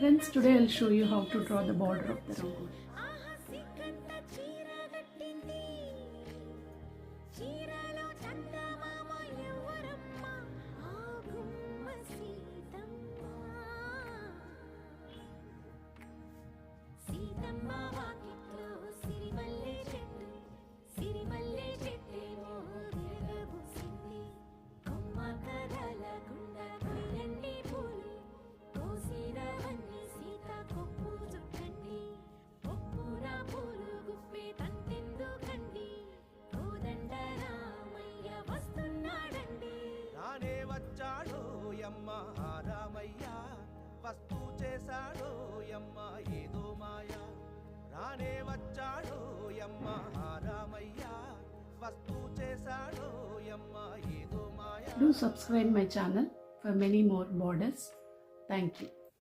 Friends, today I'll show you how to draw the border of the rangoli. యమ్మ రామయ్య వస్తూ చేశాడో యమ్మ ఏదో మాయ రానే వచ్చాడో యమ్మ రామయ్య వస్తూ చేశాడో యమ్మ ఏదో మాయ. Do subscribe my channel for many more borders. Thank you.